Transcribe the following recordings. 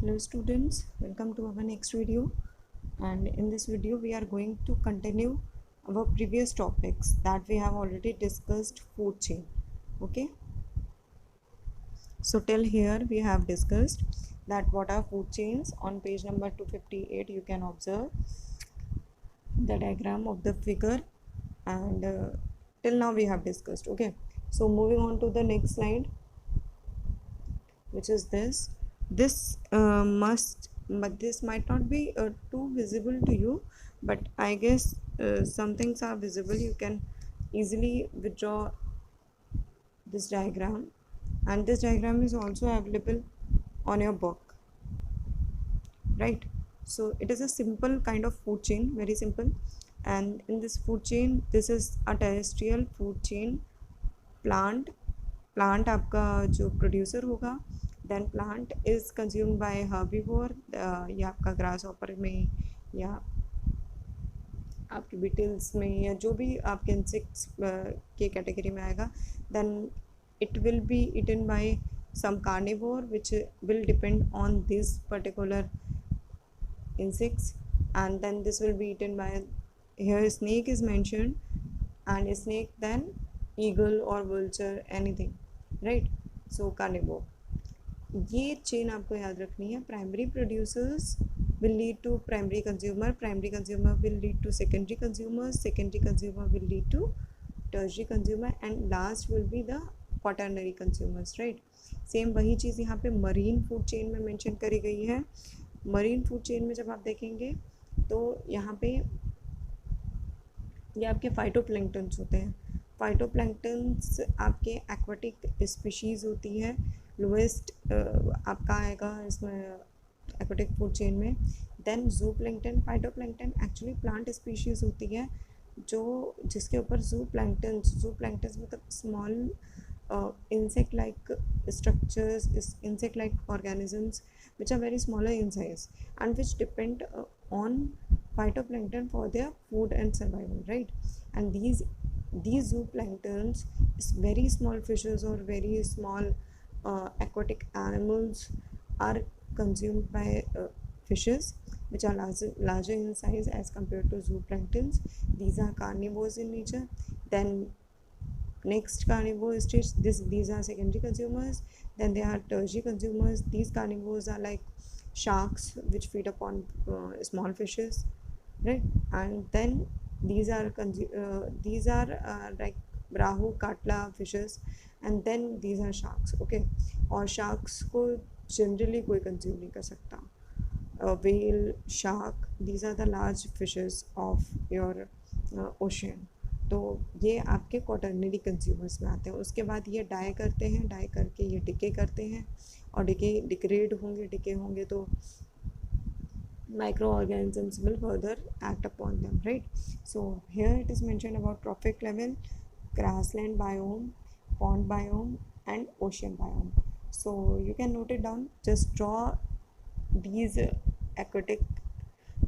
Hello students, welcome to our next video, and in this video we are going to continue our previous topics that we have already discussed. Food chain. Okay, so till here we have discussed that what are food chains. On page number 258 you can observe the diagram of the figure, and till now we have discussed. Okay, so moving on to the next slide, which is this must, but this might not be too visible to you, but I guess some things are visible. You can easily withdraw this diagram, and this diagram is also available on your book, right? So it is a simple kind of food chain, very simple. And in this food chain, this is a terrestrial food chain. Plant आपका जो producer होगा, then plant is consumed by herbivore, या आपका grass hopper में या आपके Beatles में या जो भी आपके इंसेक्ट्स के कैटेगरी में आएगा, then it will be eaten by some carnivore which will depend on this particular insects, and then this will be eaten by, here snake is mentioned, and snake, then eagle or vulture, anything, right? So carnivore. ये chain आपको याद रखनी है. Primary producers will lead to primary consumer will lead to secondary consumer will lead to tertiary consumer, and last will be the quaternary consumers, right? Same वही चीज़ यहाँ पे marine food chain में mention करी गई है. मरीन फूड चेन में जब आप देखेंगे तो यहाँ पे ये आपके फाइटोप्लैंक्टन्स होते हैं. फाइटोप्लैंक्टन्स आपके एक्वाटिक स्पीशीज़ होती है. लोएस्ट आपका आएगा इसमें एक्वाटिक फूड चेन में. Then zooplankton. Phytoplankton actually plant species होती है जो जिसके ऊपर जूप्लैंक्टन्स मतलब small insect like structures, insect like organisms which are very smaller in size and which depend on phytoplankton for their food and survival, right? And these zooplanktons is very small fishes or very small aquatic animals are consumed by fishes which are larger in size as compared to zooplanktons. These are carnivores in nature. Then next carnivore stage, these are secondary consumers. Then there are tertiary consumers. These carnivores are like sharks which feed upon small fishes, right? And then these are like rahu katla fishes, and then these are sharks. Okay, और sharks को generally कोई consume नहीं कर सकता. Whale, shark, these are the large fishes of your ocean. तो ये आपके quaternary consumers में आते हैं. उसके बाद ये डाई करते हैं, डाई करके ये डिके करते हैं, और डिग्रेड होंगे तो micro organisms will further act upon them, right? So here it is mention about trophic level, grassland biome, pond biome and ocean biome. So you can note it down. Just draw these aquatic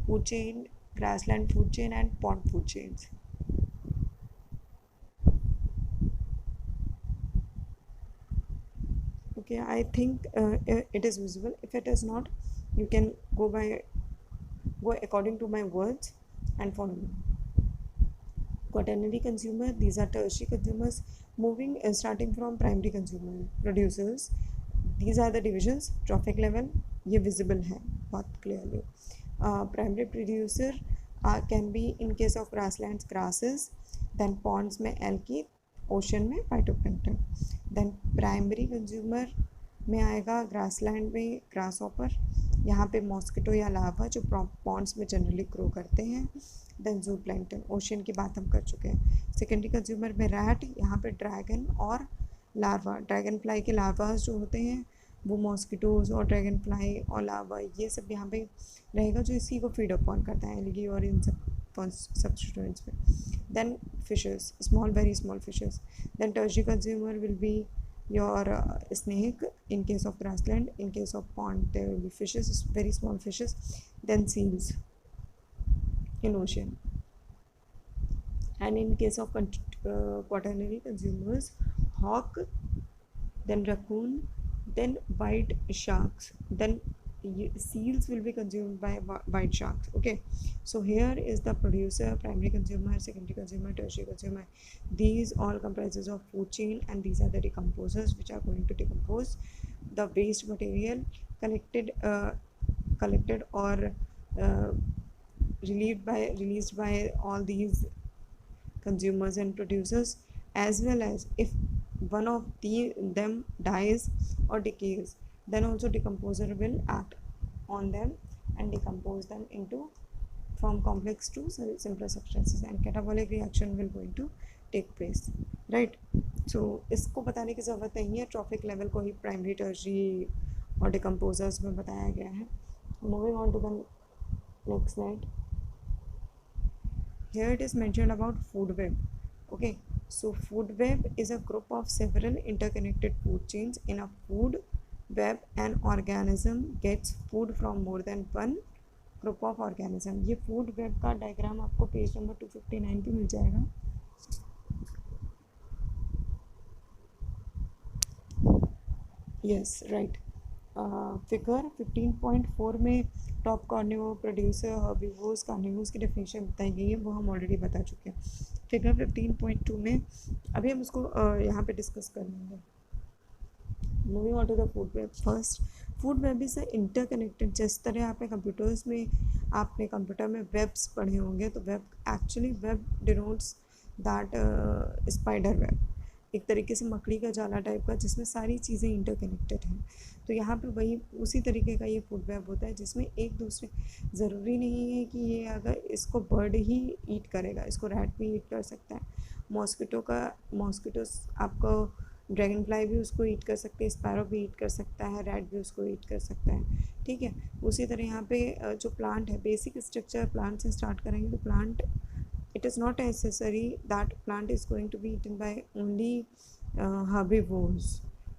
food chain, grassland food chain and pond food chains. Okay, I think it is visible. If it is not, you can go according to my words and follow me. Quaternary consumer, these are tertiary consumers. Moving starting from primary consumer producers, these are the divisions. Trophic level ये visible है बहुत clearly. Primary producer can be in case of grasslands grasses, then ponds में algae, ocean में phytoplankton. Then primary consumer में आएगा grassland में grasshopper, यहाँ पे mosquito या larva जो ponds में generally grow करते हैं. Then zooplankton, ocean की बात हम कर चुके हैं. Secondary consumer में rat, यहाँ पे dragon और larva, dragonfly के larvas जो होते हैं वो मॉस्किटोज़ और ड्रैगन फ्लाई और लावा ये सब यहाँ पे रहेगा जो इसी को फीड अपॉन करता है, एल्गी और इन सब सब्सटीट्यूएंट्स में. Then fishes, small very small fishes. Then tertiary consumer will be your snake in case of grassland. In case of pond there will be fishes, very small fishes. Then seals in ocean. And in case of quaternary consumers, hawk, then raccoon, then white sharks. Then seals will be consumed by white sharks. Okay, so here is the producer, primary consumer, secondary consumer, tertiary consumer. These all comprises of food chain, and these are the decomposers which are going to decompose the waste material collected or released by all these consumers and producers, as well as if one of them dies or decays, then also decomposer will act on them and decompose them into from complex to simpler substances, and catabolic reaction will going to take place, right? So इसको बताने की ज़रूरत नहीं है, trophic level को ही primary, tertiary और decomposers में बताया गया है. Moving on to the next slide. Here it is mentioned about food web. Okay, so food web is a group of several interconnected food chains. In a food web, an organism gets food from more than one group of organism. ये food web का diagram आपको page number 259 पे मिल जाएगा. Yes, right. Figure 15.4 में top carnivore, producer, herbivores, carnivores की definition बताई गई है, वो हम ऑलरेडी बता चुके हैं. फिगर 15.2 में अभी हम उसको यहाँ पे डिस्कस कर लेंगे. Moving on to the food web. First, food web is interconnected. जिस तरह आपने कंप्यूटर्स में आपने कंप्यूटर में वेब्स पढ़े होंगे, तो web actually web denotes that spider web, एक तरीके से मकड़ी का जाला टाइप का, जिसमें सारी चीज़ें इंटरकनेक्टेड हैं. तो यहाँ पे वही उसी तरीके का ये फूड वेब होता है, जिसमें एक दूसरे, ज़रूरी नहीं है कि ये अगर इसको बर्ड ही ईट करेगा, इसको रैट भी ईट कर सकता है. मॉस्किटोस आपको, ड्रैगन फ्लाई भी उसको ईट कर सकते हैं, स्पैरो भी ईट कर सकता है, रैट भी उसको ईट कर सकता है. ठीक है. उसी तरह यहाँ पे जो प्लांट है, बेसिक स्ट्रक्चर प्लांट से स्टार्ट करेंगे तो plant, it is not necessary that plant is going to be eaten by only herbivores.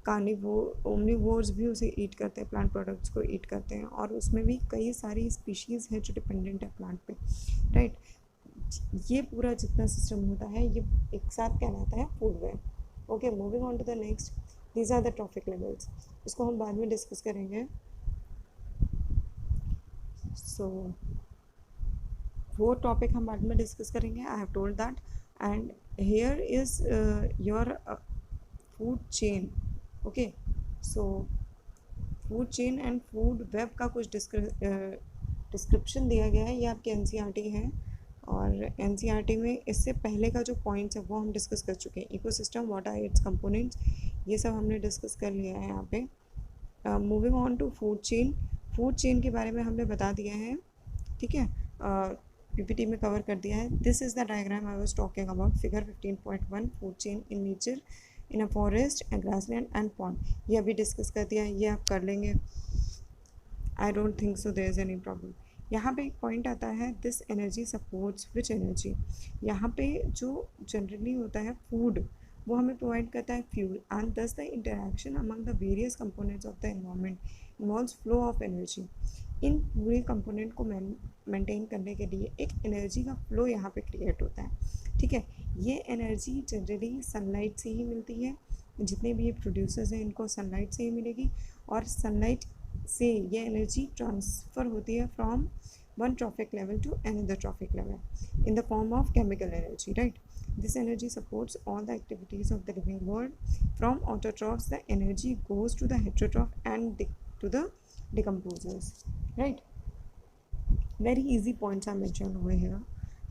omnivores भी उसे ईट करते हैं, प्लांट प्रोडक्ट्स को ईट करते हैं, और उसमें भी कई सारी स्पीशीज़ हैं जो डिपेंडेंट है प्लांट पे, राइट. ये पूरा जितना सिस्टम होता है ये एक साथ कहलाता है food web. Okay, moving on to the next. These are the trophic levels. इसको हम बाद में डिस्कस करेंगे. सो वो टॉपिक हम बाद में डिस्कस करेंगे. I have told that. And here is your food chain. Okay, so food chain and food web का कुछ डिस्क्रिप्शन दिया गया है. ये आपके NCERT है, और NCERT में इससे पहले का जो पॉइंट्स है वो हम डिस्कस कर चुके हैं. Ecosystem, what are its components, ये सब हमने डिस्कस कर लिया है यहाँ पे. Moving on to food chain. Food chain के बारे में हमने बता दिया है, ठीक है, PPT में कवर कर दिया है. This is the diagram I was talking about. Figure 15.1, food chain in nature, in a forest and grassland and pond. ये अभी डिस्कस कर दिया है, ये आप कर लेंगे. I don't think so there is any problem. यहाँ पे एक पॉइंट आता है, this energy supports which energy. यहाँ पे जो जनरली होता है फूड, वो हमें प्रोवाइड करता है fuel, and thus the interaction among the various components of the environment involves flow of energy. इन पूरे कंपोनेंट को मेंटेन करने के लिए एक एनर्जी का फ्लो यहाँ पे क्रिएट होता है. ठीक है. ये एनर्जी जनरली सनलाइट से ही मिलती है. जितने भी ये प्रोड्यूसर्स हैं इनको सनलाइट से ही मिलेगी, और सनलाइट से ये एनर्जी ट्रांसफ़र होती है from one trophic level to another trophic level in the form of chemical energy, right. This energy supports all the activities of the living world. From autotrophs, the energy goes to the heterotroph and to the decomposers, right. Very easy points are mentioned over here.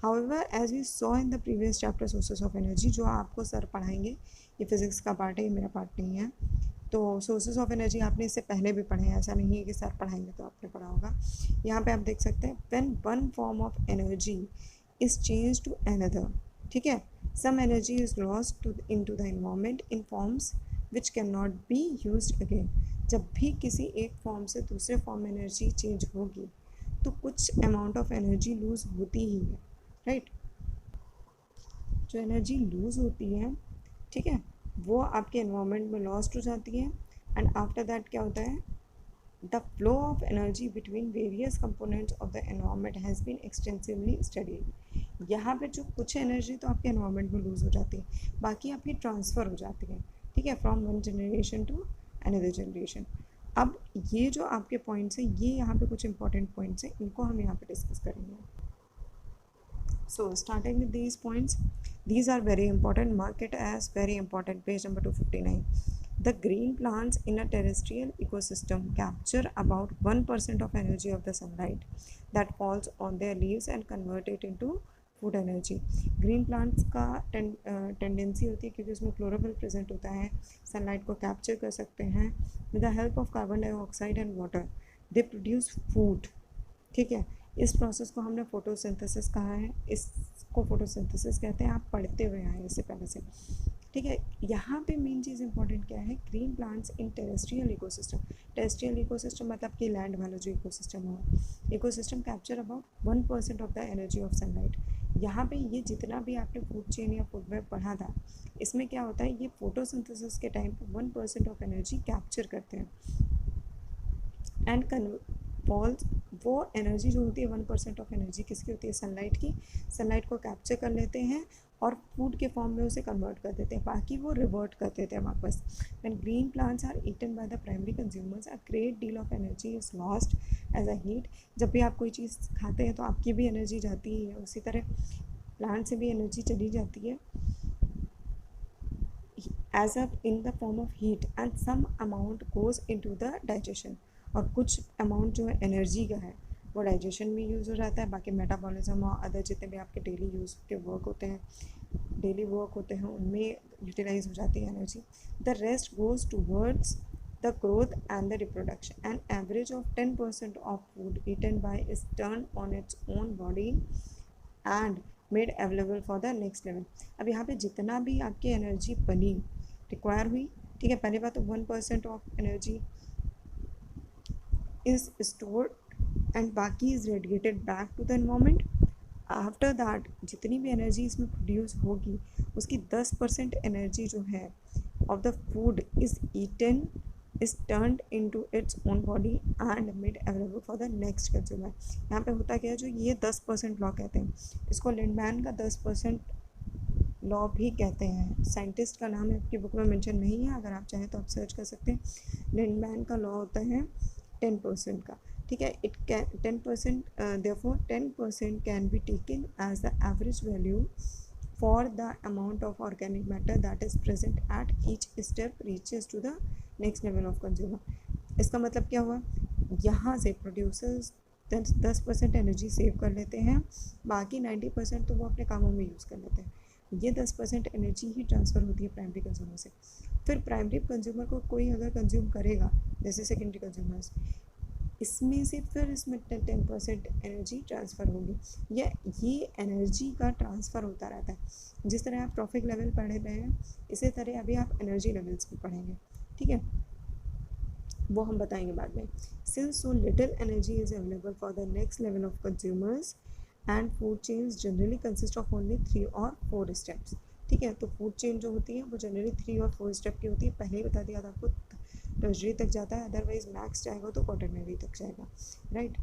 However, as we saw in the previous chapter, sources of energy, जो आपको sir पढ़ाएंगे, ये physics का part है, ये मेरा part नहीं है. तो सोर्सेज ऑफ एनर्जी आपने इससे पहले भी पढ़े हैं, ऐसा नहीं है कि सर पढ़ाएंगे तो आपने पढ़ा होगा. यहाँ पे आप देख सकते हैं, when one form of energy is change to another, ठीक है, some energy is lost into the environment in forms which cannot be used again. जब भी किसी एक फॉर्म से दूसरे फॉर्म में एनर्जी चेंज होगी तो कुछ अमाउंट ऑफ एनर्जी लूज़ होती ही है, राइट. जो एनर्जी लूज़ होती है, ठीक है, वो आपके एनवायरनमेंट में लॉस्ट हो जाती है. एंड आफ्टर दैट क्या होता है, the flow of energy between various components of the environment has been extensively studied. यहाँ पे जो कुछ एनर्जी तो आपके एनवायरनमेंट में लूज़ हो जाती है, बाकी आपकी ट्रांसफ़र हो जाती है, ठीक है, from one generation to another generation. अब ये जो आपके पॉइंट्स हैं, ये यहाँ पे कुछ इंपॉर्टेंट पॉइंट्स हैं, इनको हम यहाँ पे डिस्कस करेंगे. So starting with these points, these are very important. Mark it as very important. Page number 259. The green plants in a terrestrial ecosystem capture about 1% of energy of the sunlight that falls on their leaves and convert it into food energy. Green plants का tendency होती है क्योंकि उसमें chlorophyll present होता है, sunlight को capture कर सकते हैं. With the help of carbon dioxide and water they produce food. ठीक है, इस प्रोसेस को हमने फोटोसिंथेसिस कहा है, इसको फोटोसिंथेसिस कहते हैं. आप पढ़ते हुए आए इससे पहले से. ठीक है, यहाँ पे मेन चीज़ इंपॉर्टेंट क्या है, green plants in terrestrial ecosystem. Terrestrial ecosystem मतलब कि लैंड वाला जो इकोसिस्टम हो, ecosystem capture about 1% of the energy of sunlight. यहाँ पे ये जितना भी आपने फूड चेन या फूड वेब पढ़ा था, इसमें क्या होता है, ये फोटोसिंथेसिस के टाइम पे 1% ऑफ एनर्जी कैप्चर करते हैं एंड फॉल्स. वो एनर्जी जो होती है 1% ऑफ एनर्जी किसकी होती है, सनलाइट की. सनलाइट को कैप्चर कर लेते हैं और फूड के फॉर्म में उसे कन्वर्ट कर देते हैं, बाकी वो रिवर्ट कर देते हैं वापस. When green plants are eaten by the primary consumers a great deal of energy is lost as a heat. जब भी आप कोई चीज़ खाते हैं तो आपकी भी एनर्जी जाती है, उसी तरह प्लांट से भी एनर्जी चली जाती है as a in the form of heat and some amount goes into the digestion. और कुछ अमाउंट जो है एनर्जी का है वो डाइजेशन में यूज़ हो जाता है, बाकी मेटाबॉलिज्म और अदर जितने भी आपके डेली यूज़ के वर्क होते हैं, डेली वर्क होते हैं, उनमें यूटिलाइज हो जाती है energy. The rest goes towards the growth and the reproduction. An average of 10% of food eaten by is turn on its own body and made available for the next level. अब यहाँ पे जितना भी आपकी energy बनी, require हुई, ठीक है, पहली बात तो 1% of energy is stored and बाकी is radiated back to the environment. After that जितनी भी एनर्जी इसमें प्रोड्यूस होगी उसकी 10% एनर्जी जो है of the food is eaten is turned into its own body and made available for the next consumer. यहाँ पे होता क्या है, जो ये 10% लॉ कहते हैं, इसको लिंडमैन का 10% लॉ भी कहते हैं. साइंटिस्ट का नाम आपकी बुक में मेंशन नहीं है, अगर आप चाहें तो आप सर्च कर सकते हैं. लिंडमैन का लॉ होता है 10% का. ठीक है, it can 10% therefore 10% can be taken as the average value for the amount of organic matter that is present at each step reaches to the next level of consumer. इसका मतलब क्या हुआ, यहाँ से प्रोड्यूसर्स 10% एनर्जी सेव कर लेते हैं, बाकी 90% तो वो अपने कामों में यूज़ कर लेते हैं. ये 10% एनर्जी ही ट्रांसफ़र होती है प्राइमरी कंज्यूमर से. फिर प्राइमरी कंज्यूमर को कोई अगर कंज्यूम करेगा जैसे सेकेंडरी कंज्यूमर्स, इसमें से फिर इसमें 10% एनर्जी ट्रांसफ़र होगी. ये एनर्जी का ट्रांसफ़र होता रहता है. जिस तरह आप ट्रॉफिक लेवल पढ़े रहे हैं, इसी तरह अभी आप एनर्जी लेवल्स भी पढ़ेंगे. ठीक है, वो हम बताएंगे बाद में. Since so little energy is available for the next level of consumers and food chains generally consist of only 3 और 4 स्टेप्स. ठीक है, तो फूड चेन जो होती है वो जनरली 3 और 4 स्टेप की होती है. पहले ही बता दिया था आपको, टर्शरी तक जाता है, अदरवाइज मैक्स जाएगा तो क्वाटरनरी तक जाएगा. Right,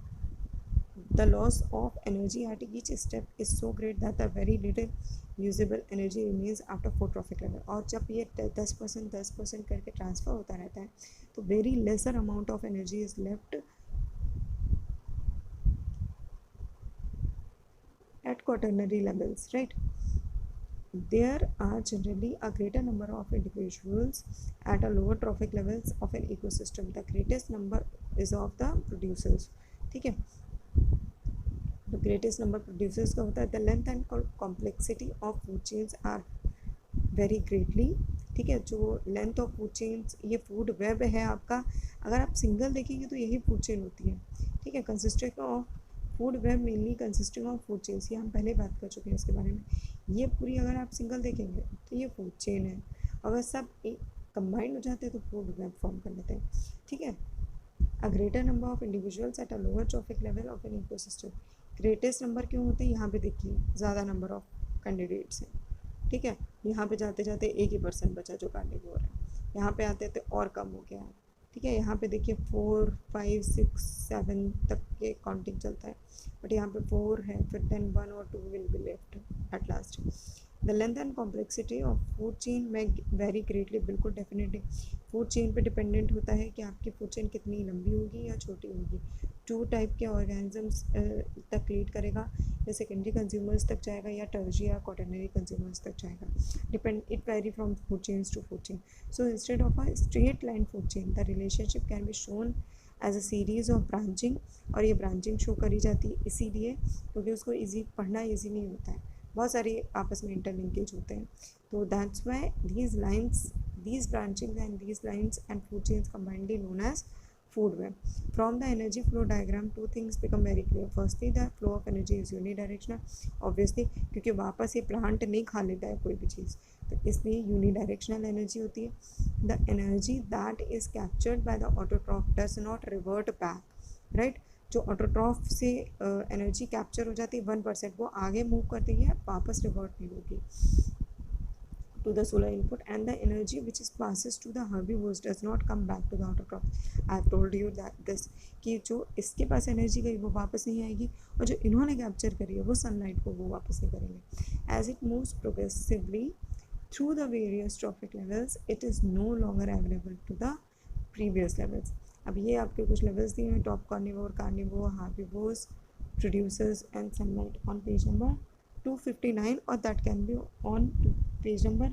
the loss of energy at each step is so great that the very little usable energy remains after 4 trophic level. और जब ये 10% करके ट्रांसफ़र होता रहता है तो very lesser amount of energy is left at quaternary levels. Right, there are generally a greater number of individuals at a lower trophic levels of an ecosystem. The greatest number is of the producers. ठीक है, the greatest number producers का होता है. the length and complexity of food chains are very greatly. ठीक है, जो length of food chains, ये food web है आपका, अगर आप सिंगल देखेंगे तो यही फूड चेन होती है. ठीक है, consisting of food web mainly consisting of food chains, ये हम पहले बात कर चुके हैं इसके बारे में. ये पूरी अगर आप सिंगल देखेंगे तो ये फूड चेन है, अगर सब एक कंबाइंड हो जाते हैं तो फूड वेब फॉर्म कर लेते हैं. ठीक है, a greater number of individuals at a lower trophic level of an ecosystem. Greatest number क्यों होते हैं, यहाँ पे देखिए ज़्यादा नंबर ऑफ कैंडिडेट्स हैं. ठीक है, यहाँ पे जाते जाते एक ही पर्सन बचा जो कार्निवोर है, यहाँ पे आते थे और कम हो गया है. ठीक है, यहाँ पे देखिए 4, 5, 6, 7 तक के काउंटिंग चलता है, बट यहाँ पे 4 है, फिर 10, 1 और 2 will be left at last. The length and complexity of food chain में वेरी ग्रेटली, बिल्कुल डेफिनेटली फूड चेन पे डिपेंडेंट होता है कि आपकी फूड चेन कितनी लंबी होगी या छोटी होगी। 2 टाइप के ऑर्गेनिजम्स तक लीड करेगा, या सेकेंडरी कंज्यूमर्स तक जाएगा या टर्जी या क्वाटरनरी कंज्यूमर्स तक जाएगा। Depend it vary from food chains to food chain. So instead of a straight line food chain, the relationship can be shown as a series of branching, और ये branching show करी जाती है इसीलिए क्योंकि उसको ईजी पढ़ना ईजी नहीं होता है, बहुत सारे आपस में इंटरलिंकेज होते हैं। तो that's why these lines, these branchings and these lines and food chains combinedly known as food web. From the energy flow diagram, two things become very clear. Firstly, the flow of energy is unidirectional, obviously क्योंकि वापस ये plant नहीं खा लेता है कोई भी चीज़, तो इसलिए यूनिडायरेक्शनल एनर्जी होती है। The energy that is captured by the autotroph does not revert back, right. जो ऑटोट्रॉफ से एनर्जी कैप्चर हो जाती है 1%, वो आगे मूव करती है, वापस रिवर्ट नहीं होगी to the solar input, and the energy which is passes to the herbivores does not come back to the autotroph. I have told you that this कि जो इसके पास एनर्जी गई वो वापस नहीं आएगी, और जो इन्होंने कैप्चर करी है वो सनलाइट को वो वापस नहीं करेंगे। As it moves progressively through the various trophic levels, it is no longer available to the previous levels. अब ये आपके कुछ लेवल्स दिए हैं, top carnivore, herbivores, producers and sunlight on page number 259, और that can be on page number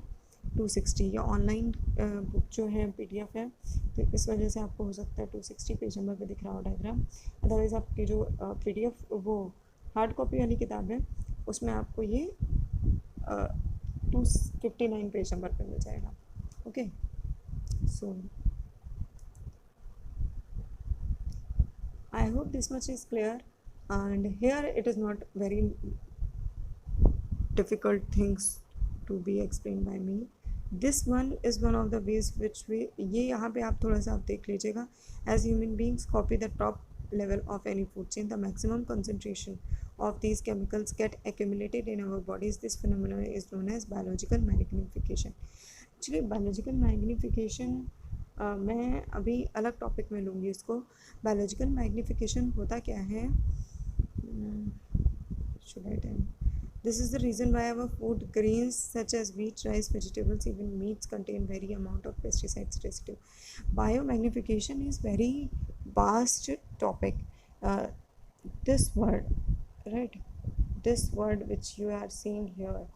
260। या online book जो है PDF है, तो इस वजह से आपको हो सकता है 260 पेज नंबर पे दिख रहा हो डायग्राम। अदरवाइज़ आपकी जो PDF वो हार्ड कॉपी वाली किताब है उसमें आपको ये 259 पेज नंबर पे मिल जाएगा। Okay, so I hope this much is clear, and here it is not very difficult things to be explained by me. This one is one of the ways which we, ये यहाँ पे आप थोड़ा सा आप देख लीजिएगा। As human beings copy the top level of any food chain, the maximum concentration of these chemicals get accumulated in our bodies. This phenomenon is known as biological magnification. Actually biological magnification मैं अभी अलग topic में लूँगी इसको। Biological magnification होता क्या है, should I tell? This is the reason why our food grains such as wheat, rice, vegetables, even meats contain very amount of pesticides residue. Biomagnification is very vast topic. This word, right? This word which you are seeing here,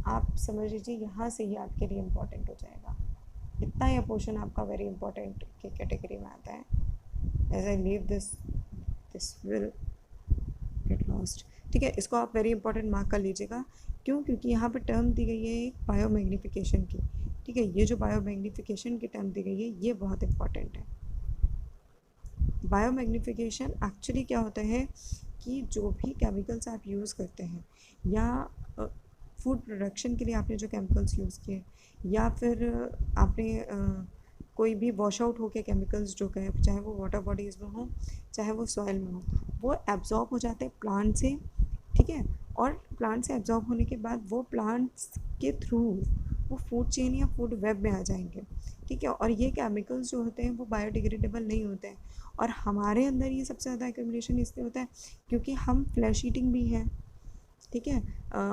आप समझ लीजिए यहाँ से ही आपके लिए important हो जाएगा। इतना यह पोर्शन आपका वेरी इंपॉर्टेंट की कैटेगरी में आता है। As I leave this will get lost, ठीक है। इसको आप वेरी इंपॉर्टेंट मार्क कर लीजिएगा। क्यों? क्योंकि यहाँ पे टर्म दी गई है एक बायोमैग्निफिकेशन की, ठीक है। ये जो बायोमैग्निफिकेशन की टर्म दी गई है ये बहुत इंपॉर्टेंट है। बायोमैग्निफिकेशन एक्चुअली क्या होता है कि जो भी केमिकल्स आप यूज़ करते हैं, या फूड प्रोडक्शन के लिए आपने जो केमिकल्स यूज़ किए, या फिर आपने कोई भी वॉश आउट हो के केमिकल्स जो गए, चाहे वो वाटर बॉडीज़ में हो चाहे वो सॉइल में हो, वो एब्जॉर्ब हो जाते हैं प्लांट से, ठीक है। और प्लांट से एब्जॉर्ब होने के बाद वो प्लांट्स के थ्रू वो फूड चेन या फूड वेब में आ जाएंगे, ठीक है। और ये केमिकल्स जो होते हैं वो बायोडिग्रेडेबल नहीं होते हैं, और हमारे अंदर ये सबसे ज़्यादा एक्यूमुलेशन इसलिए होता है क्योंकि हम फ्लैश ईटिंग भी हैं, ठीक है।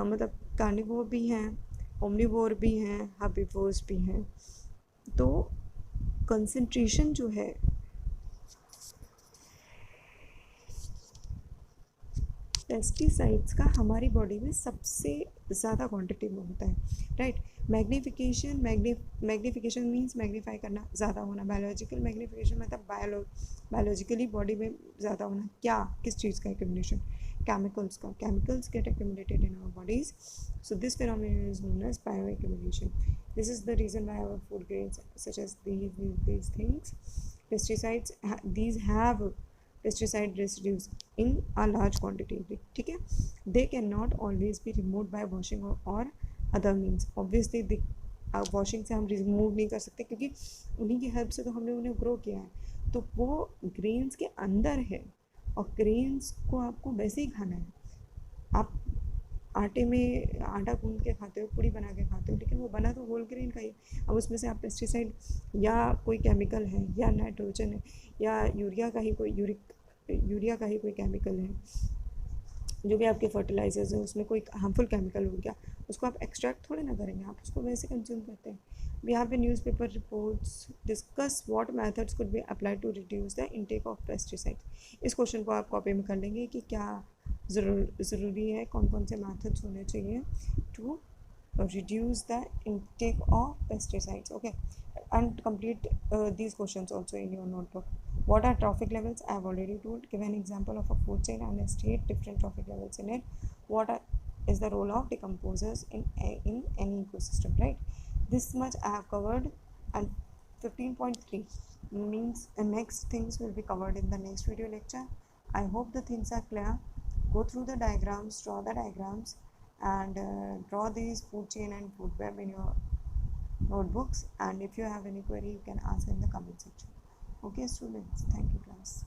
मतलब कार्निवोर भी हैं, ओमनिवोर भी हैं, हर्बिवोर्स भी हैं। तो कंसंट्रेशन जो है पेस्टिसाइड्स का हमारी बॉडी में सबसे ज़्यादा क्वांटिटी में होता है, राइट। मैग्नीफिकेशन मीन्स मैग्नीफाई करना, ज़्यादा होना। बायोलॉजिकल मैग्नीफिकेशन मतलब बायोलॉजिकली बॉडी में ज़्यादा होना। क्या, किस चीज़ का एक्यूमुलेशन? केमिकल्स का। Chemicals get accumulated in our bodies, so this phenomenon is known as bioaccumulation. This is the reason why our food grains such as these things, pesticides, these have pesticide residues in a large quantity, ठीक है। they cannot always be removed by washing or other means. obviously washing से हम remove नहीं कर सकते क्योंकि उन्हीं की हेल्प से तो हमने उन्हें ग्रो किया है, तो वो ग्रेन्स के अंदर है और ग्रेन्स को आपको वैसे ही खाना है। आप आटे में आटा गूंद के खाते हो, पूड़ी बना के खाते हो, लेकिन वो बना तो होल ग्रेन का ही। अब उसमें से आप पेस्टिसाइड या कोई केमिकल है या नाइट्रोजन है या यूरिया का ही कोई केमिकल है, जो भी आपके फर्टिलाइजर्स हैं उसमें कोई हार्मफुल केमिकल हो गया, उसको आप एक्सट्रैक्ट थोड़े ना करेंगे, आप उसको वैसे कंज्यूम करते हैं। अब यहाँ पे newspaper reports discuss what methods could be applied to reduce the intake of pesticides. इस क्वेश्चन को आप कॉपी में कर लेंगे कि क्या ज़रूरी है, कौन कौन से मेथड्स होने चाहिए to reduce the intake of pesticides. Okay, and complete these questions also in your notebook. What are trophic levels? I have already told. Give an example of a food chain and state different trophic levels in it. What is the role of decomposers in any ecosystem, right? This much I have covered. And 15.3 means the next things will be covered in the next video lecture. I hope the things are clear. Go through the diagrams, draw the diagrams, and draw these food chain and food web in your notebooks. And if you have any query, you can ask in the comment section. Okay students, thank you class.